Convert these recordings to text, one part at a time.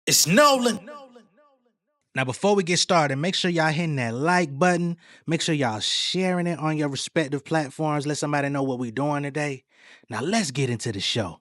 It's Nolan. Now, before we get started, make sure y'all hitting that like button. Make sure y'all sharing it on your respective platforms. Let somebody know what we're doing today. Now, let's get into the show.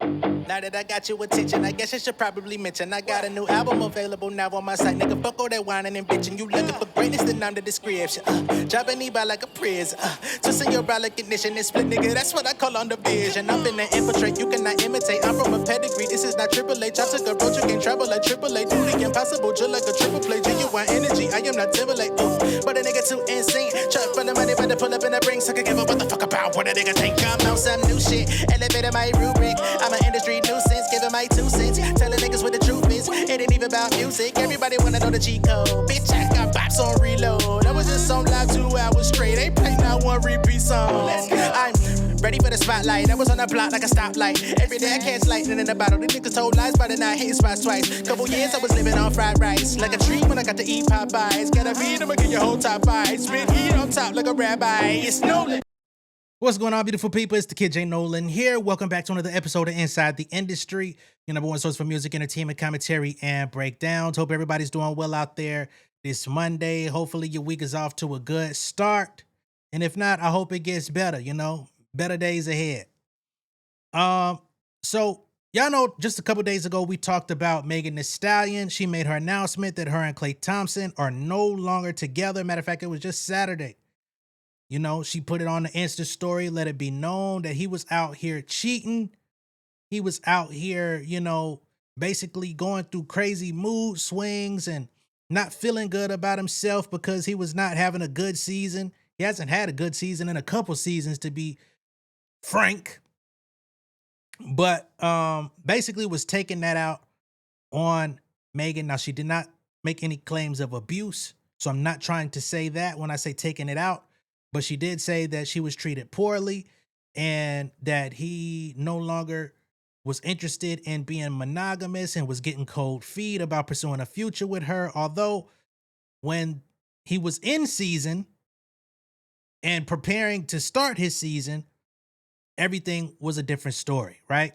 Now that I got your attention, I guess I should probably mention I got a new album available now on my site. Nigga, fuck all that whining and bitching. You looking for greatness, then I'm the description. Dropping me by like a prison. Twisting your brow like ignition and split, nigga. That's what I call on the vision. I'm finna infiltrate, you cannot imitate. I'm from a pedigree, this is not Triple H. I took a road, you can't travel like Triple H. Do the impossible, just like a triple play. Genuine energy, I am not Timberlake. But a nigga too insane. Truck for the money, but to pull up in the ring. So I can give a what the fuck about what a nigga think. I'm on some new shit. Elevated my rubric. I'm an industry nuisance, giving my 2 cents. Telling niggas what the truth is. It ain't even about music. Everybody wanna know the cheat code. Bitch, I got bops on reload. I was just on live 2 hours straight. Ain't played not one repeat song. I'm ready for the spotlight. I was on the block like a stoplight. Every day I catch lightning in the bottle. These niggas told lies by the night, hitting spots twice. Couple years I was living on fried rice. Like a tree when I got to eat Popeyes. Gotta feed them, get your whole top 5. Spit heat on top like a rabbi. It's Nolan. What's going on, beautiful people? It's the kid J Nolan here. Welcome back to another episode of Inside the Industry, your number one source for music, entertainment, commentary, and breakdowns. Hope everybody's doing well out there this Monday. Hopefully your week is off to a good start. And if not, I hope it gets better, better days ahead. So y'all know just a couple days ago, we talked about Megan Thee Stallion. She made her announcement that her and Klay Thompson are no longer together. Matter of fact, it was just Saturday. She put it on the Insta story, let it be known that he was out here cheating. He was out here, basically going through crazy mood swings and not feeling good about himself because he was not having a good season. He hasn't had a good season in a couple seasons, to be frank. But basically was taking that out on Megan. Now, she did not make any claims of abuse, so I'm not trying to say that when I say taking it out. But she did say that she was treated poorly and that he no longer was interested in being monogamous and was getting cold feet about pursuing a future with her. Although when he was in season and preparing to start his season, everything was a different story, right?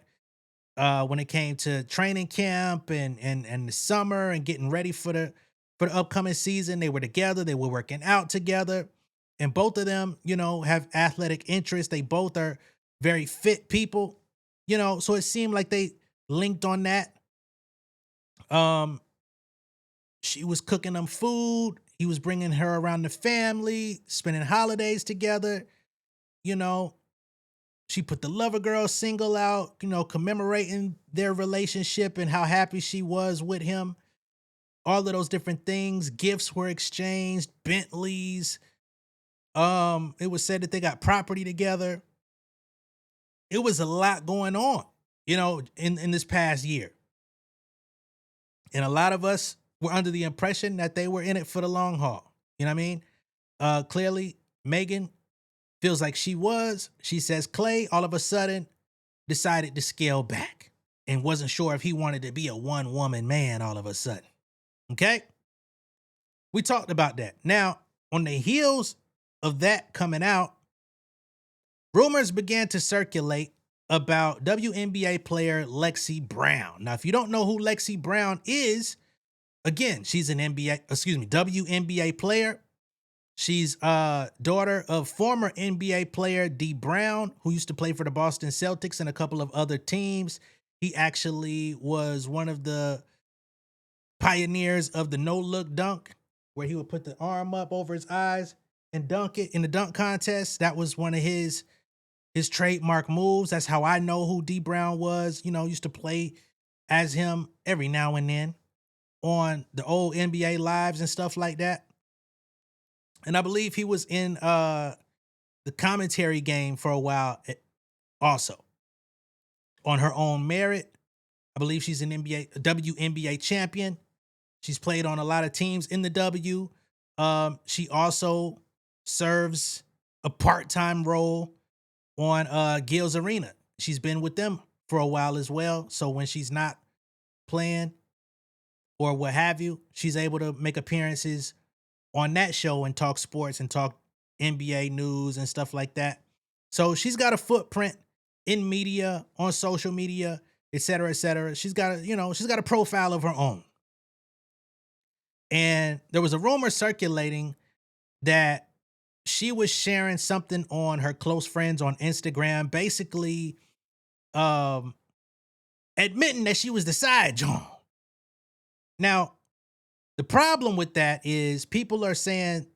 When it came to training camp and the summer and getting ready for the upcoming season, they were together, they were working out together. And both of them, have athletic interests. They both are very fit people, so it seemed like they linked on that. She was cooking them food. He was bringing her around the family, spending holidays together. She put the Lover Girl single out, commemorating their relationship and how happy she was with him. All of those different things. Gifts were exchanged, Bentleys. It was said that they got property together. It was a lot going on, in this past year. And a lot of us were under the impression that they were in it for the long haul. You know what I mean? Clearly, Megan feels like she was. She says Klay all of a sudden decided to scale back and wasn't sure if he wanted to be a one-woman man all of a sudden. Okay? We talked about that. Now, on the heels of that coming out, rumors began to circulate about WNBA player Lexi Brown. Now, if you don't know who Lexi Brown is, again, she's an WNBA player. She's daughter of former NBA player Dee Brown, who used to play for the Boston Celtics and a couple of other teams. He actually was one of the pioneers of the no-look dunk, where he would put the arm up over his eyes and dunk it in the dunk contest. That was one of his trademark moves. That's how I know who Dee Brown was. Used to play as him every now and then on the old NBA lives and stuff like that. And I believe he was in the commentary game for a while also. On her own merit, I believe she's an WNBA champion. She's played on a lot of teams in the W. She also serves a part-time role on Gil's Arena. She's been with them for a while as well. So when she's not playing or what have you, she's able to make appearances on that show and talk sports and talk NBA news and stuff like that. So she's got a footprint in media, on social media, et cetera, et cetera. She's got she's got a profile of her own. And there was a rumor circulating that she was sharing something on her close friends on Instagram, basically um admitting that she was the side John. Now, the problem with that is people are saying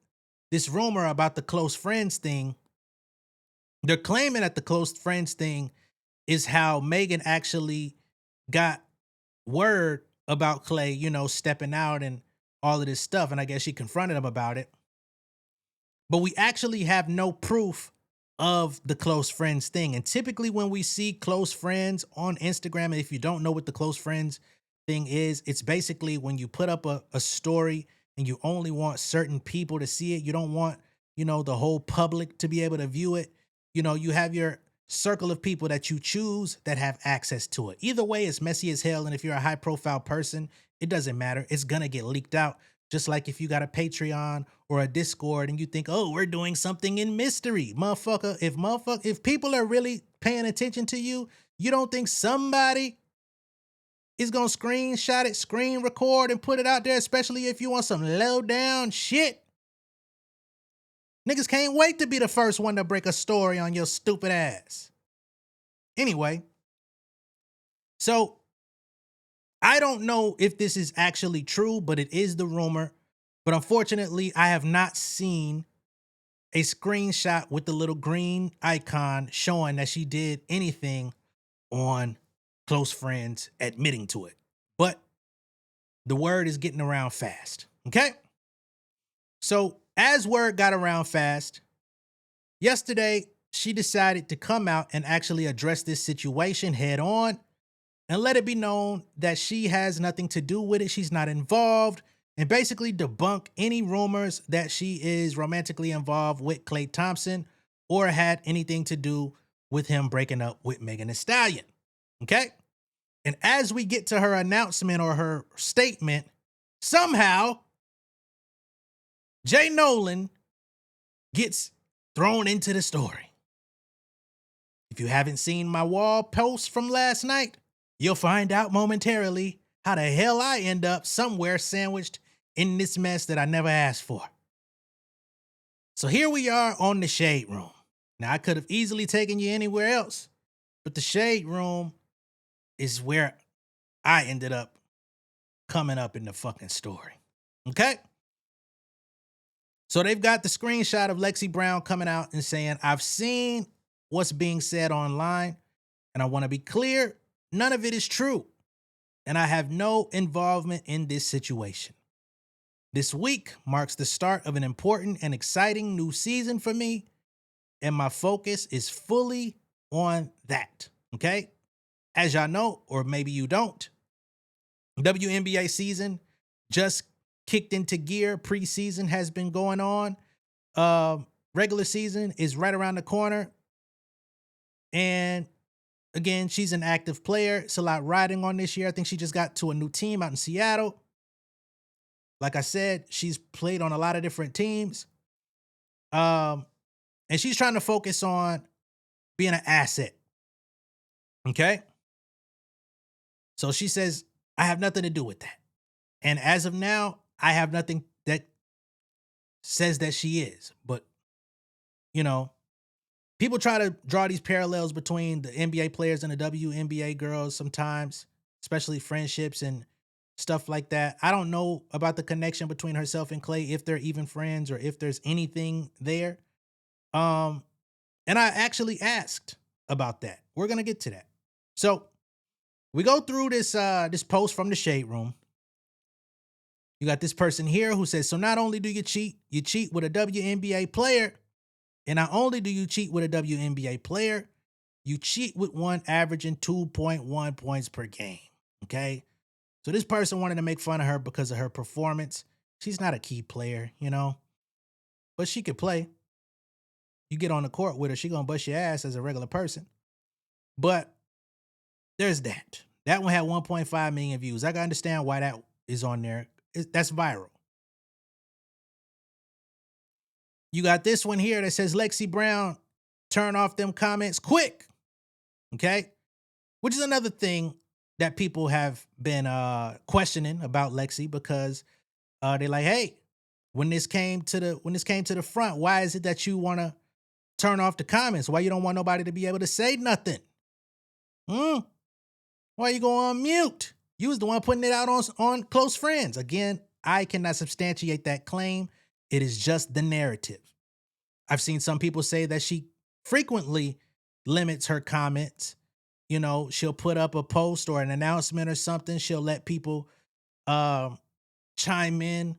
this rumor about the close friends thing. They're claiming that the close friends thing is how Megan actually got word about Klay, stepping out and all of this stuff. And I guess she confronted him about it. But we actually have no proof of the close friends thing. And typically, when we see close friends on Instagram, and if you don't know what the close friends thing is, it's basically when you put up a story and you only want certain people to see it. You don't want, the whole public to be able to view it. You have your circle of people that you choose that have access to it. Either way, it's messy as hell. And if you're a high profile person, it doesn't matter. It's going to get leaked out. Just like if you got a Patreon or a Discord and you think, oh, we're doing something in mystery. Motherfucker, if people are really paying attention to you, you don't think somebody is gonna screenshot it, screen record, and put it out there, especially if you want some low down shit. Niggas can't wait to be the first one to break a story on your stupid ass. Anyway, so I don't know if this is actually true, but it is the rumor. But unfortunately, I have not seen a screenshot with the little green icon showing that she did anything on close friends admitting to it. But the word is getting around fast. Okay? So as word got around fast, yesterday she decided to come out and actually address this situation head on and let it be known that she has nothing to do with it. She's not involved, and basically debunk any rumors that she is romantically involved with Klay Thompson or had anything to do with him breaking up with Megan Thee Stallion. Okay? And as we get to her announcement or her statement, somehow J Nolan gets thrown into the story. If you haven't seen my wall post from last night, you'll find out momentarily how the hell I end up somewhere sandwiched in this mess that I never asked for. So here we are on the Shade Room. Now, I could have easily taken you anywhere else, but the Shade Room is where I ended up coming up in the fucking story. Okay? So they've got the screenshot of Lexi Brown coming out and saying, I've seen what's being said online, and I want to be clear, none of it is true, and I have no involvement in this situation. This week marks the start of an important and exciting new season for me, and my focus is fully on that, okay? As y'all know, or maybe you don't, WNBA season just kicked into gear. Preseason has been going on. Regular season is right around the corner. And again, she's an active player. It's a lot riding on this year. I think she just got to a new team out in Seattle. Like I said, she's played on a lot of different teams. And she's trying to focus on being an asset. Okay? So she says, I have nothing to do with that. And as of now, I have nothing that says that she is. But, people try to draw these parallels between the NBA players and the WNBA girls sometimes, especially friendships and stuff like that. I don't know about the connection between herself and Klay, if they're even friends or if there's anything there. And I actually asked about that. We're going to get to that. So we go through this post from the Shade Room. You got this person here who says, so not only do you cheat with a WNBA player, and not only do you cheat with a WNBA player, you cheat with one averaging 2.1 points per game. Okay? So this person wanted to make fun of her because of her performance. She's not a key player, but she could play. You get on the court with her, she gonna bust your ass as a regular person. But there's that. That one had 1.5 million views. I can understand why that is on there. That's viral. You got this one here that says, Lexi Brown, turn off them comments quick. Okay? Which is another thing that people have been questioning about Lexi, because they're like, hey, when this came to the front, why is it that you want to turn off the comments? Why you don't want nobody to be able to say nothing? Hmm? Why you go on mute? You was the one putting it out on close friends. Again, I cannot substantiate that claim. It is just the narrative. I've seen some people say that she frequently limits her comments. You know, she'll put up a post or an announcement or something. She'll let people um, chime in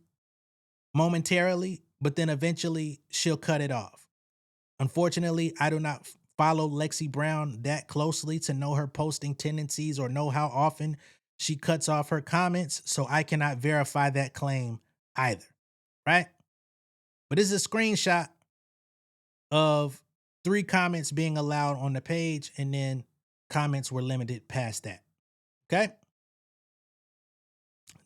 momentarily, but then eventually she'll cut it off. Unfortunately, I do not follow Lexi Brown that closely to know her posting tendencies or know how often she cuts off her comments, so I cannot verify that claim either, right? But this is a screenshot of 3 comments being allowed on the page, and then comments were limited past that. Okay?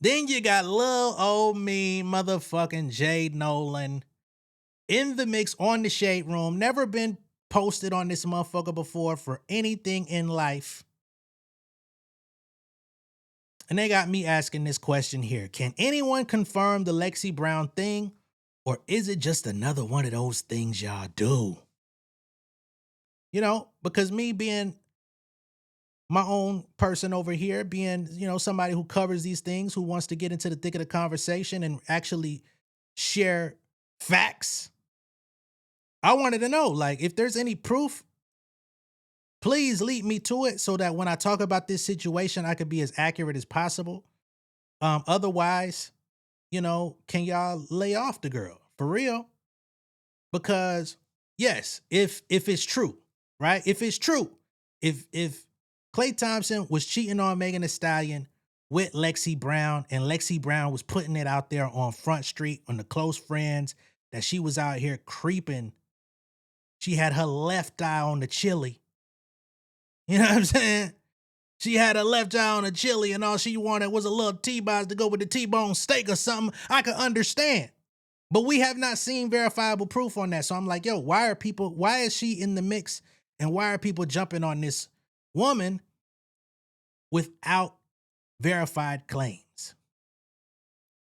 Then you got little old me, motherfucking J Nolan, in the mix on the Shade Room. Never been posted on this motherfucker before for anything in life. And they got me asking this question here. Can anyone confirm the Lexi Brown thing? Or is it just another one of those things y'all do? You know, because me being my own person over here, being, somebody who covers these things, who wants to get into the thick of the conversation and actually share facts, I wanted to know, like, if there's any proof, please lead me to it so that when I talk about this situation, I could be as accurate as possible. Otherwise, can y'all lay off the girl for real? Because yes, if it's true, right? If it's true, if Klay Thompson was cheating on Megan Thee Stallion with Lexi Brown, and Lexi Brown was putting it out there on Front Street on the close friends that she was out here creeping, she had her left eye on the chili. You know what I'm saying? She had her left eye on the chili, and all she wanted was a little T-box to go with the T-bone steak or something. I could understand. But we have not seen verifiable proof on that. So I'm like, yo, why is she in the mix? And why are people jumping on this woman without verified claims?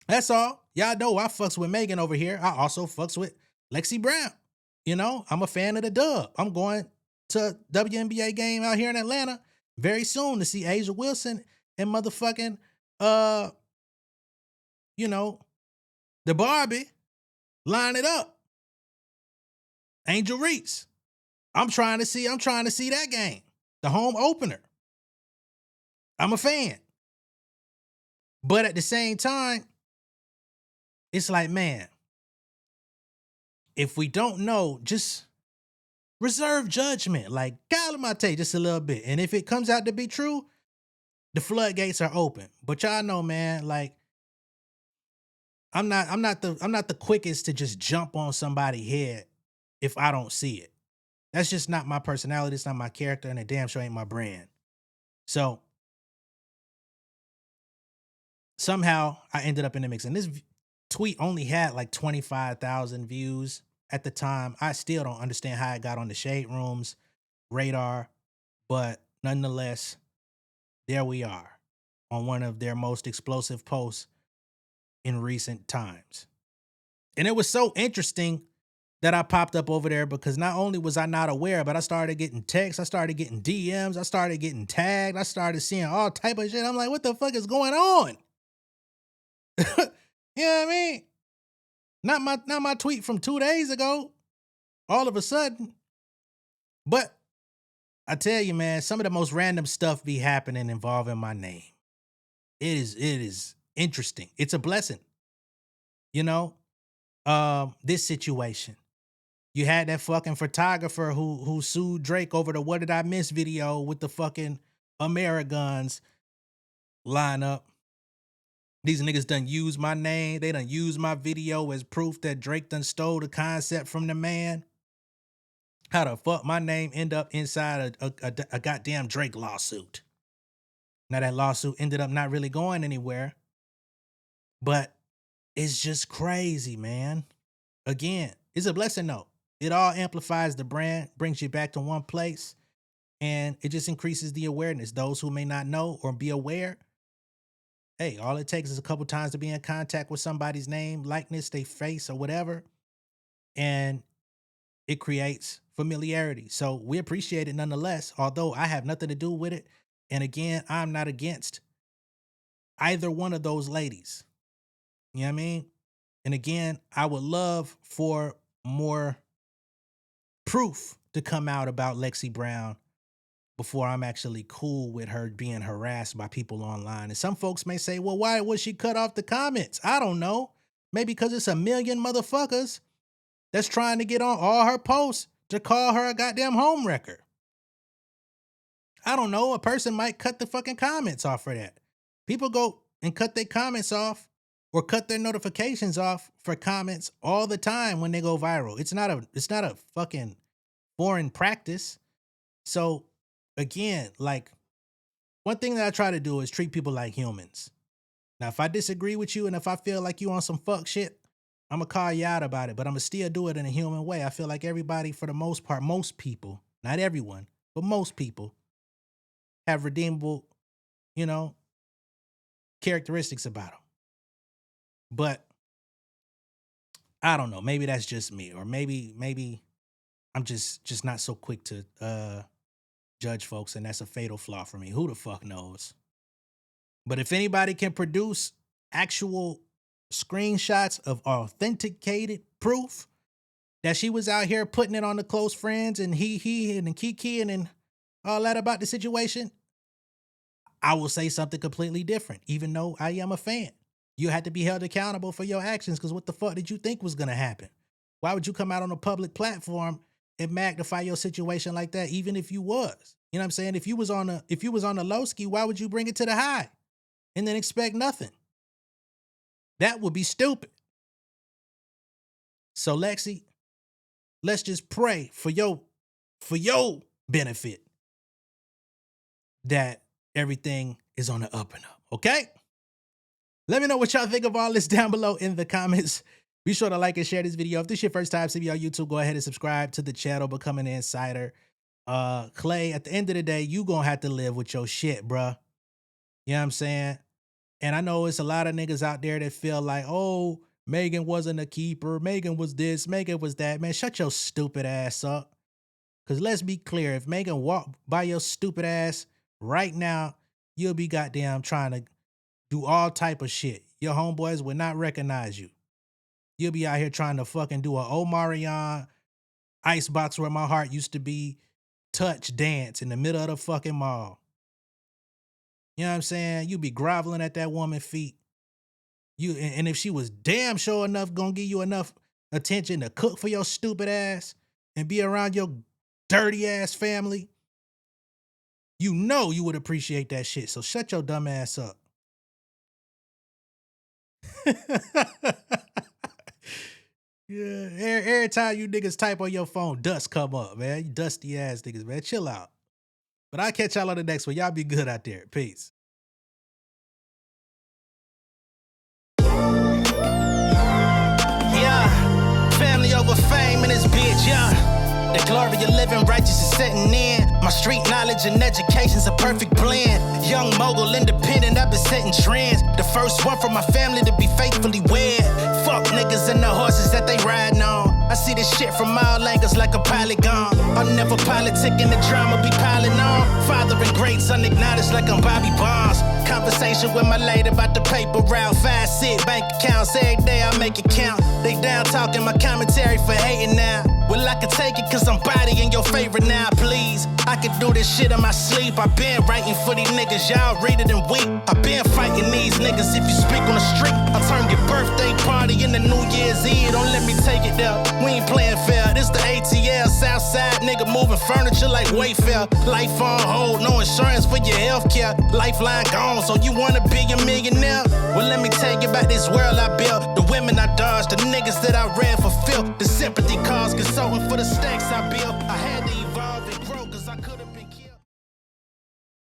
That's all. Y'all know I fucks with Megan over here. I also fucks with Lexi Brown. I'm a fan of the dub. I'm going to WNBA game out here in Atlanta very soon to see Asia Wilson and motherfucking, the Barbie line it up. Angel Reese. I'm trying to see that game. The home opener. I'm a fan. But at the same time, it's like, man, if we don't know, just reserve judgment. Like, Galamate just a little bit. And if it comes out to be true, the floodgates are open. But y'all know, man, like, I'm not the quickest to just jump on somebody's head if I don't see it. That's just not my personality. It's not my character, and it damn sure ain't my brand. So somehow I ended up in the mix. And this tweet only had like 25,000 views at the time. I still don't understand how it got on the Shade Room's radar, but nonetheless, there we are on one of their most explosive posts in recent times. And it was so interesting that I popped up over there, because not only was I not aware, but I started getting texts, I started getting DMs, I started getting tagged, I started seeing all type of shit. I'm like, what the fuck is going on? You know what I mean? Not my tweet from 2 days ago, all of a sudden. But I tell you, man, some of the most random stuff be happening involving my name. It is interesting. It's a blessing. This situation. You had that fucking photographer who sued Drake over the "What Did I Miss" video with the fucking Ameriguns lineup. These niggas done use my name. They done use my video as proof that Drake done stole the concept from the man. How the fuck my name end up inside a goddamn Drake lawsuit? Now that lawsuit ended up not really going anywhere, but it's just crazy, man. Again, it's a blessing though. It all amplifies the brand, brings you back to one place. And it just increases the awareness. Those who may not know or be aware, hey, all it takes is a couple times to be in contact with somebody's name, likeness, their face, or whatever, and it creates familiarity. So we appreciate it nonetheless, although I have nothing to do with it. And again, I'm not against either one of those ladies. You know what I mean? And again, I would love for more proof to come out about Lexi Brown before I'm actually cool with her being harassed by people online. And some folks may say, well, why was she cut off the comments? I don't know. Maybe because it's a million motherfuckers that's trying to get on all her posts to call her a goddamn homewrecker. I don't know. A person might cut the fucking comments off for that. People go and cut their comments off or cut their notifications off for comments all the time when they go viral. It's not a fucking foreign practice. So again, like, one thing that I try to do is treat people like humans. Now, if I disagree with you and if I feel like you on some fuck shit, I'm gonna call you out about it, but I'm gonna still do it in a human way. I feel like everybody, for the most part, most people, not everyone, but most people have redeemable, characteristics about them. But I don't know. Maybe that's just me, or maybe I'm just not so quick to judge folks, and that's a fatal flaw for me. Who the fuck knows? But if anybody can produce actual screenshots of authenticated proof that she was out here putting it on the close friends and he and Kiki and all that about the situation, I will say something completely different, even though I am a fan. You had to be held accountable for your actions, because what the fuck did you think was going to happen? Why would you come out on a public platform and magnify your situation like that, even if you was? You know what I'm saying? If you was on the low ski, why would you bring it to the high and then expect nothing? That would be stupid. So Lexi, let's just pray for your benefit that everything is on the up and up, okay? Let me know what y'all think of all this down below in the comments. Be sure to like and share this video. If this is your first time seeing me on YouTube, go ahead and subscribe to the channel, become an insider. Klay, at the end of the day, you gonna have to live with your shit, bruh. You know what I'm saying? And I know it's a lot of niggas out there that feel like, oh, Megan wasn't a keeper. Megan was this, Megan was that. Man, shut your stupid ass up. Because let's be clear, if Megan walked by your stupid ass right now, you'll be goddamn trying to do all type of shit. Your homeboys would not recognize you. You'll be out here trying to fucking do a Omarion icebox where my heart used to be touch dance in the middle of the fucking mall. You know what I'm saying? You be groveling at that woman's feet. And if she was damn sure enough gonna give you enough attention to cook for your stupid ass and be around your dirty ass family, you know you would appreciate that shit. So shut your dumb ass up. Yeah, every time you niggas type on your phone, dust come up, man. You dusty ass niggas, man. Chill out. But I'll catch y'all on the next one. Y'all be good out there. Peace. Yeah, family over fame in this bitch, yeah. The glory of living righteous is setting in. My street knowledge and education's a perfect blend. Young mogul, independent, I've been setting trends. The first one from my family to be faithfully wed. Fuck niggas and the horses that they riding on. I see this shit from all angles like a polygon. I'll never politic and the drama be piling on. Father and great son acknowledged like I'm Bobby Bonds. Conversation with my lady about the paper route. 5-6 bank accounts, every day I make it count. They down talking my commentary for hating now. Well, I can take it cause I'm bodying your favorite now, please. I can do this shit in my sleep. I been writing for these niggas, y'all read it and weep. I been fighting these niggas if you speak on the street. I'll turn your birthday party into New Year's Eve. Don't let me take it there. We ain't playing fair. This the ATL, Southside nigga moving furniture like Wayfair. Life on hold, no insurance for your healthcare. Lifeline gone, so you wanna be a millionaire? Well, let me tell you about this world I built. The women I dodged, the niggas that I read for filth. The sympathy calls, consulting for the stacks I built. I had